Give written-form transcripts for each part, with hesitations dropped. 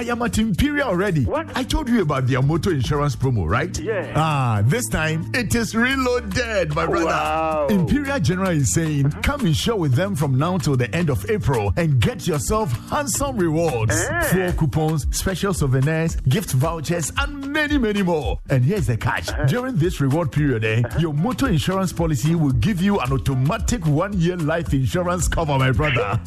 I am at Imperial already. What? I told you about their motor insurance promo, right? Yeah. This time it is reloaded, my brother. Wow. Imperial General is saying, come insure with them from now till the end of April and get yourself handsome rewards. Fuel coupons, special souvenirs, gift vouchers, and many, many more. And here's the catch. During this reward period, your motor insurance policy will give you an automatic 1-year life insurance cover, my brother.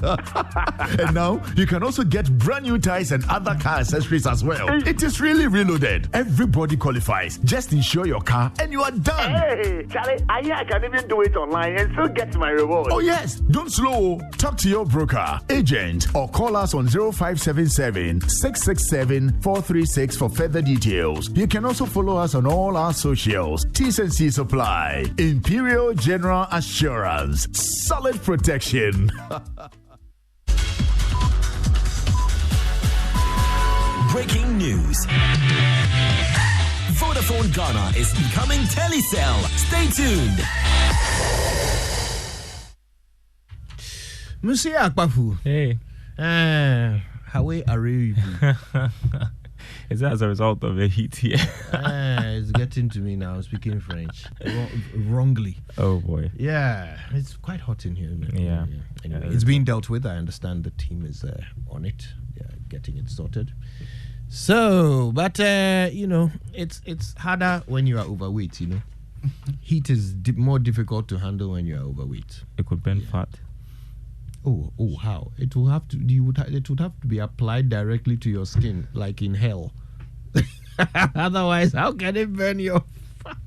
And now, you can also get brand new tires and other car accessories as well. It is really reloaded. Everybody qualifies. Just insure your car and you are done. Hey, Charlie, I can even do it online and still get my reward. Oh yes, don't slow. Talk to your broker, agent, or call us on 0577 667 436 for further details. You can also follow us on all our socials. T&C Supply, Imperial General Assurance, solid protection. Breaking news. Vodafone Ghana is becoming Telecel. Stay tuned. Monsieur Akpafu. Hey. How are you? Is that as a result of the heat here? It's getting to me now, speaking French. Wrongly. Oh, boy. Yeah, it's quite hot in here. Yeah. Anyway, it's being dealt with. I understand the team is on it. Yeah, getting it sorted. So, but, it's harder when you are overweight, Heat is more difficult to handle when you are overweight. It could burn fat. Oh, how? It will have to. It would have to be applied directly to your skin, like in hell. Otherwise, how can it burn your fat?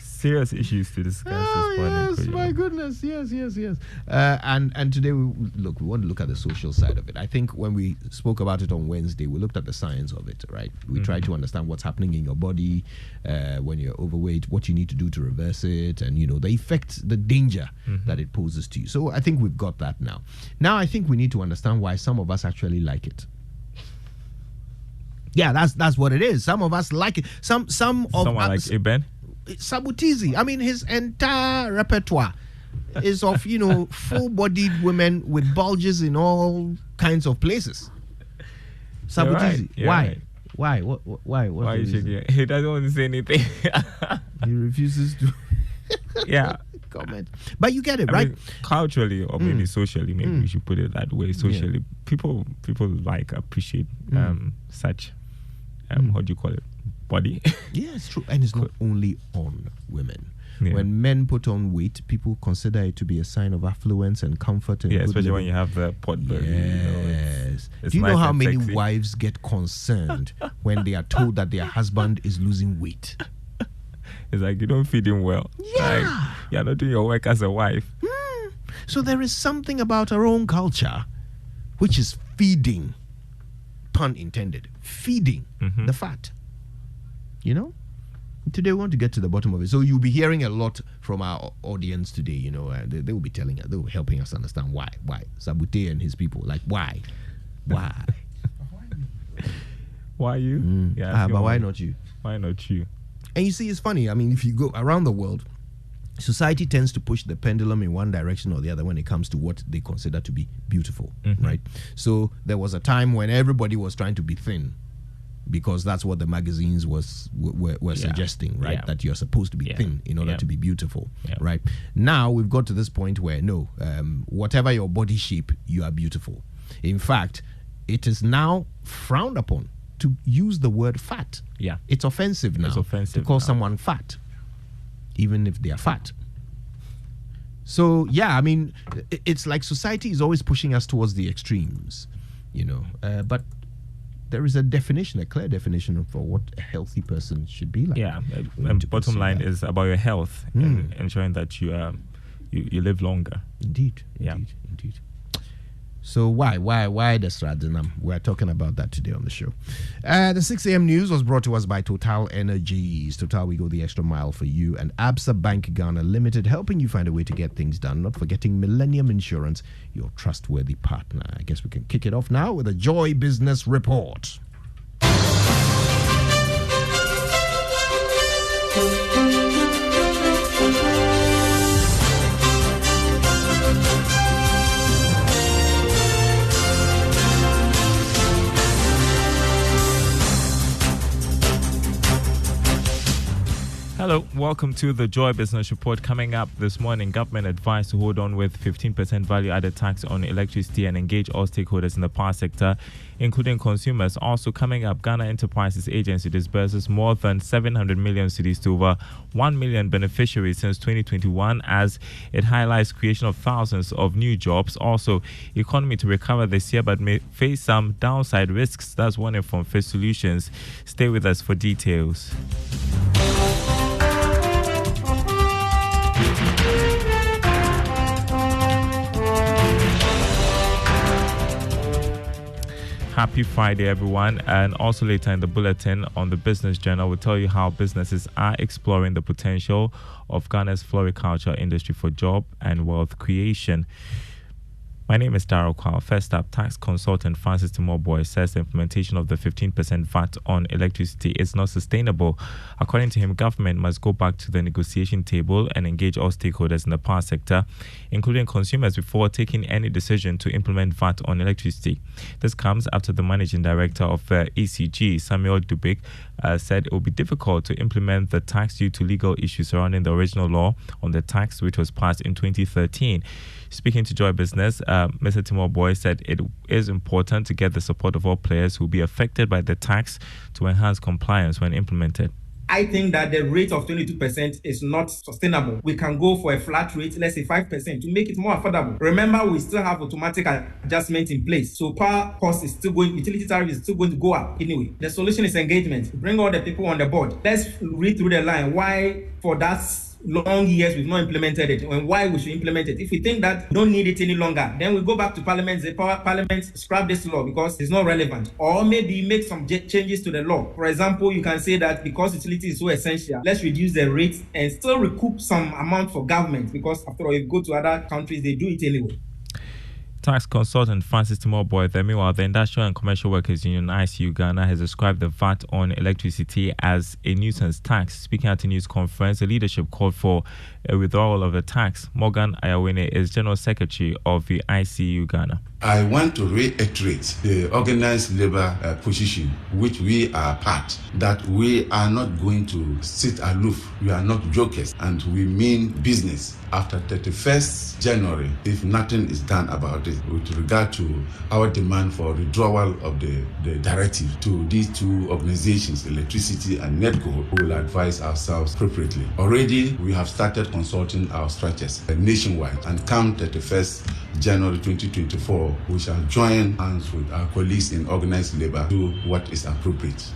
Serious issues to discuss. Yes, my goodness, yes. And today we want to look at the social side of it. I think when we spoke about it on Wednesday, we looked at the science of it, right? We tried to understand what's happening in your body when you're overweight, what you need to do to reverse it, and the effect, the danger that it poses to you. So I think we've got that now. Now I think we need to understand why some of us actually like it. Yeah, that's what it is. Some of us like it. Some of someone us, like Eben. Sabutizi. I mean, his entire repertoire is of full-bodied women with bulges in all kinds of places. Sabutizi. Right. Why? Why? Why is he? He doesn't want to say anything. He refuses to. Yeah. Comment. But you get it, I right? mean, culturally or maybe socially, maybe we should put it that way. Socially, people appreciate such what do you call it? Body. Yeah, it's true. And it's not only on women. Yeah. When men put on weight, people consider it to be a sign of affluence and comfort. And especially when you have the pot belly. Yes. It's Do you know nice how and many sexy. wives get concerned when they are told that their husband is losing weight? It's like you don't feed him well. Yeah. Like, you're not doing your work as a wife. So there is something about our own culture which is feeding, pun intended, feeding the fat. Today we want to get to the bottom of it. So you'll be hearing a lot from our audience today, they will be telling us, they will be helping us understand why Sabute and his people, like why Why you? but why not you? Why not you? And you see, it's funny. I mean, if you go around the world, society tends to push the pendulum in one direction or the other when it comes to what they consider to be beautiful, right? So there was a time when everybody was trying to be thin, because that's what the magazines were suggesting, right? Yeah. That you're supposed to be thin in order to be beautiful, right? Now we've got to this point where whatever your body shape, you are beautiful. In fact, it is now frowned upon to use the word fat. Yeah. It's offensive now to call someone fat, even if they are fat. So, yeah, I mean, it's like society is always pushing us towards the extremes, but there is a clear definition for what a healthy person should be like. Yeah, and bottom line is about your health and ensuring that you live longer. Indeed. So why the Sradinam? We're talking about that today on the show. The 6 a.m. news was brought to us by Total Energies. Total, we go the extra mile for you. And Absa Bank Ghana Limited, helping you find a way to get things done. Not forgetting Millennium Insurance, your trustworthy partner. I guess we can kick it off now with a Joy Business Report. Hello, welcome to the Joy Business Report. Coming up this morning, government advised to hold on with 15% value-added tax on electricity and engage all stakeholders in the power sector, including consumers. Also coming up, Ghana Enterprises Agency disburses more than 700 million cedis to over 1 million beneficiaries since 2021 as it highlights creation of thousands of new jobs. Also, economy to recover this year but may face some downside risks. That's one from Face Solutions. Stay with us for details. Happy Friday, everyone. And also later in the bulletin on the Business Journal, we'll tell you how businesses are exploring the potential of Ghana's floriculture industry for job and wealth creation. My name is Darryl Kwao. First up, tax consultant Francis Timoboy says the implementation of the 15% VAT on electricity is not sustainable. According to him, government must go back to the negotiation table and engage all stakeholders in the power sector, including consumers, before taking any decision to implement VAT on electricity. This comes after the managing director of ECG, Samuel Dubik, said it will be difficult to implement the tax due to legal issues surrounding the original law on the tax, which was passed in 2013. Speaking to Joy Business, Mr. Timoboy said it is important to get the support of all players who will be affected by the tax to enhance compliance when implemented. I think that the rate of 22% is not sustainable. We can go for a flat rate, let's say 5%, to make it more affordable. Remember, we still have automatic adjustment in place. So power cost is still going, utility tariff is still going to go up anyway. The solution is engagement. Bring all the people on the board. Let's read through the line. Why for that long years we've not implemented it, and why we should implement it. If we think that we don't need it any longer, then we go back to Parliament, the Parliament scrap this law because it's not relevant, or maybe make some changes to the law. For example, you can say that because utility is so essential, let's reduce the rates and still recoup some amount for government, because after all, if you go to other countries, they do it anyway. Tax consultant Francis Timoboy. Meanwhile, the Industrial and Commercial Workers Union ICU Ghana has described the VAT on electricity as a nuisance tax. Speaking at a news conference, the leadership called for a withdrawal of the tax. Morgan Ayawene is General Secretary of the ICU Ghana. I want to reiterate the organized labor position, which we are part, that we are not going to sit aloof. We are not jokers, and we mean business. After 31st January, if nothing is done about it, with regard to our demand for withdrawal of the directive to these two organizations, electricity and NEDCO, we will advise ourselves appropriately. Already, we have started consulting our structures nationwide, and come 31st January 2024, we shall join hands with our colleagues in organized labor to do what is appropriate.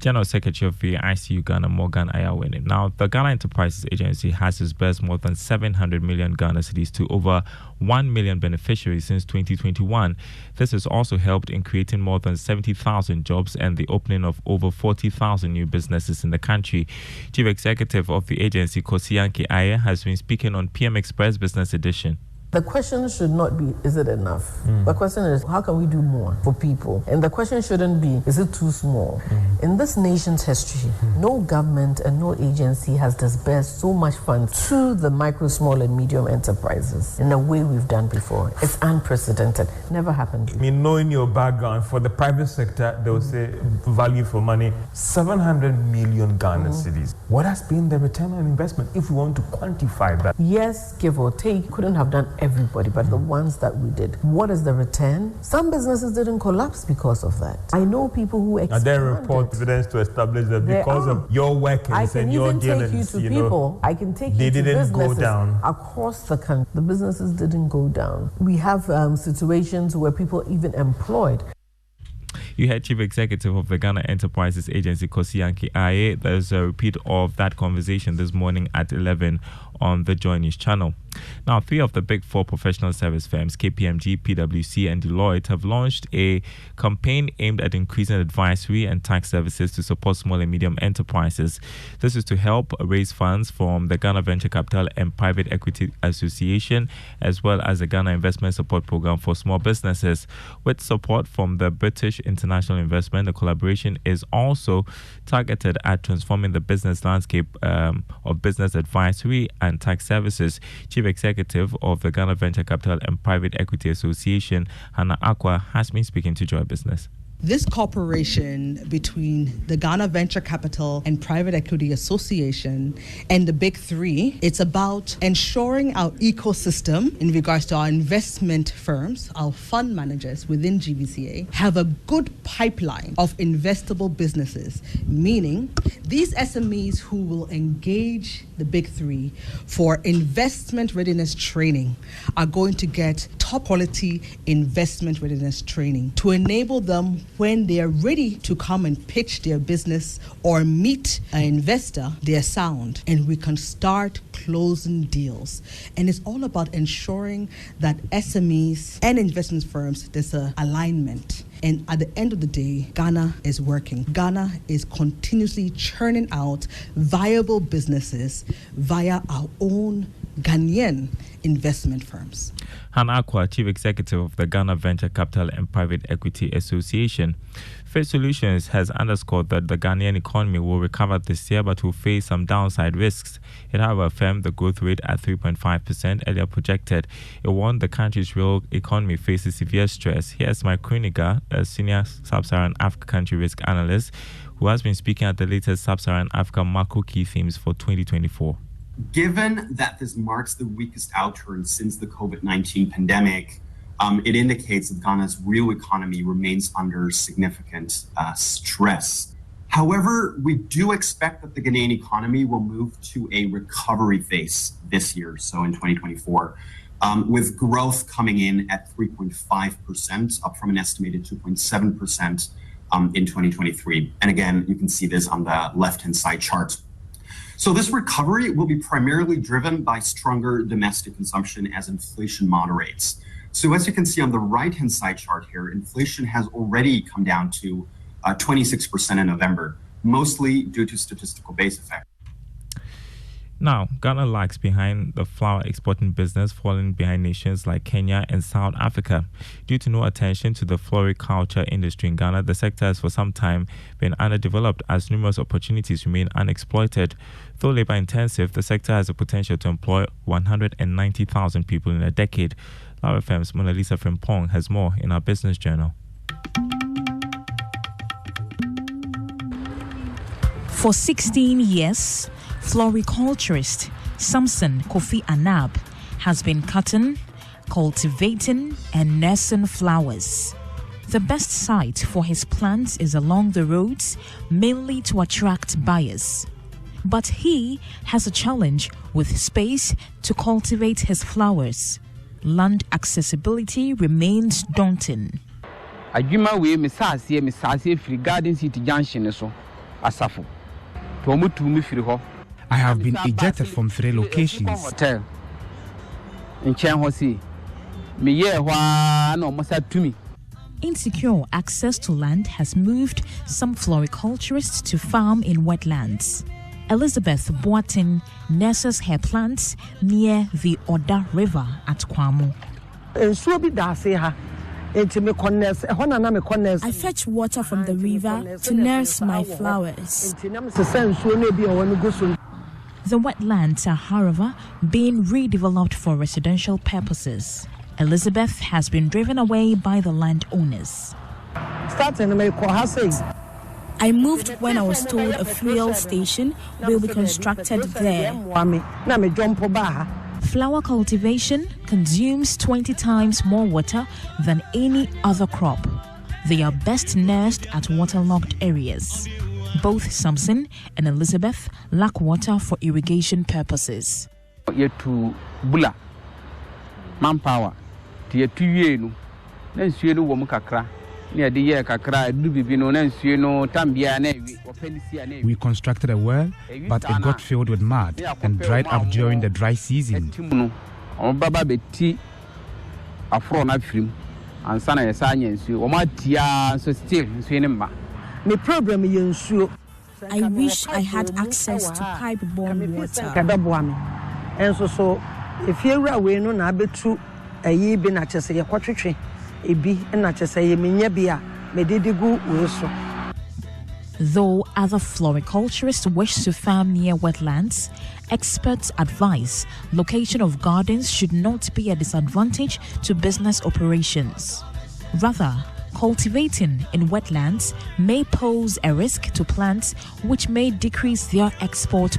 General Secretary of the ICU Ghana, Morgan Ayawene. Now, the Ghana Enterprises Agency has disbursed more than 700 million Ghana cedis to over 1 million beneficiaries since 2021. This has also helped in creating more than 70,000 jobs and the opening of over 40,000 new businesses in the country. Chief Executive of the agency, Koduah, has been speaking on PM Express Business Edition. The question should not be, is it enough? The question is, how can we do more for people? And the question shouldn't be, is it too small? In this nation's history, no government and no agency has disbursed so much funds to the micro, small, and medium enterprises in a way we've done before. It's unprecedented. Never happened before. I mean, knowing your background, for the private sector, they will say value for money, 700 million Ghana cedis. What has been the return on investment if we want to quantify that? Yes, give or take, couldn't have done everybody, but the ones that we did. What is the return? Some businesses didn't collapse because of that. I know people who expanded. Are there report evidence to establish that because of your workings and your dealings, I can take you to businesses go down across the country. The businesses didn't go down. We have situations where people even employed. You heard Chief Executive of the Ghana Enterprises Agency, Koduah. There's a repeat of that conversation this morning at 11 on the Joy News channel. Now, 3 of the big 4 professional service firms, KPMG, PwC, and Deloitte, have launched a campaign aimed at increasing advisory and tax services to support small and medium enterprises. This is to help raise funds from the Ghana Venture Capital and Private Equity Association, as well as the Ghana Investment Support Program for Small Businesses. With support from the British International Investment, the collaboration is also targeted at transforming the business landscape of business advisory and tax services. Chief Executive of the Ghana Venture Capital and Private Equity Association, Hannah Akwa, has been speaking to Joy Business. this cooperation between the Ghana Venture Capital and Private Equity Association and the Big Three, it's about ensuring our ecosystem in regards to our investment firms, our fund managers within GVCA, have a good pipeline of investable businesses, meaning these SMEs who will engage the Big Three for investment readiness training are going to get top quality investment readiness training to enable them when they are ready to come and pitch their business or meet an investor, they're sound and we can start closing deals. And it's all about ensuring that SMEs and investment firms, there's an alignment. And at the end of the day, Ghana is working. Ghana is continuously churning out viable businesses via our own Ghanaian investment firms. Hannah Akwa, Chief Executive of the Ghana Venture Capital and Private Equity Association. Fitch Solutions has underscored that the Ghanaian economy will recover this year but will face some downside risks. It, however, affirmed the growth rate at 3.5% earlier projected. It warned the country's real economy faces severe stress. Here's Mike Kruniger, a senior Sub-Saharan Africa country risk analyst, who has been speaking at the latest Sub-Saharan Africa macro key themes for 2024. Given that this marks the weakest outturn since the COVID-19 pandemic, it indicates that Ghana's real economy remains under significant stress. However, we do expect that the Ghanaian economy will move to a recovery phase this year, so in 2024, with growth coming in at 3.5%, up from an estimated 2.7% in 2023. And again, you can see this on the left-hand side chart. So this recovery will be primarily driven by stronger domestic consumption as inflation moderates. So as you can see on the right-hand side chart here, inflation has already come down to 26% in November, mostly due to statistical base effect. Now, Ghana lags behind the flour exporting business, falling behind nations like Kenya and South Africa. Due to no attention to the floriculture industry in Ghana, the sector has for some time been underdeveloped as numerous opportunities remain unexploited. Though labor intensive, the sector has the potential to employ 190,000 people in a decade. Laura FM's Mona Lisa Frimpong has more in our business journal. For 16 years, floriculturist Samson Kofi Anab has been cutting, cultivating, and nursing flowers. The best site for his plants is along the roads, mainly to attract buyers. But he has a challenge with space to cultivate his flowers. Land accessibility remains daunting. I have been ejected from 3 locations. Insecure access to land has moved some floriculturists to farm in wetlands. Elizabeth Boatin nurses her plants near the Oda River at Kwamo. I fetch water from the river to nurse my flowers. The wetlands are, however, being redeveloped for residential purposes. Elizabeth has been driven away by the landowners. I moved when I was told a fuel station will be constructed there. Flower cultivation consumes 20 times more water than any other crop. They are best nursed at waterlogged areas. Both Samson and Elizabeth lack water for irrigation purposes. Manpower. We constructed a well, but it got filled with mud and dried up during the dry season. I wish I had access to pipe-borne water. Though other floriculturists wish to farm near wetlands, experts advise location of gardens should not be a disadvantage to business operations. Rather, cultivating in wetlands may pose a risk to plants which may decrease their export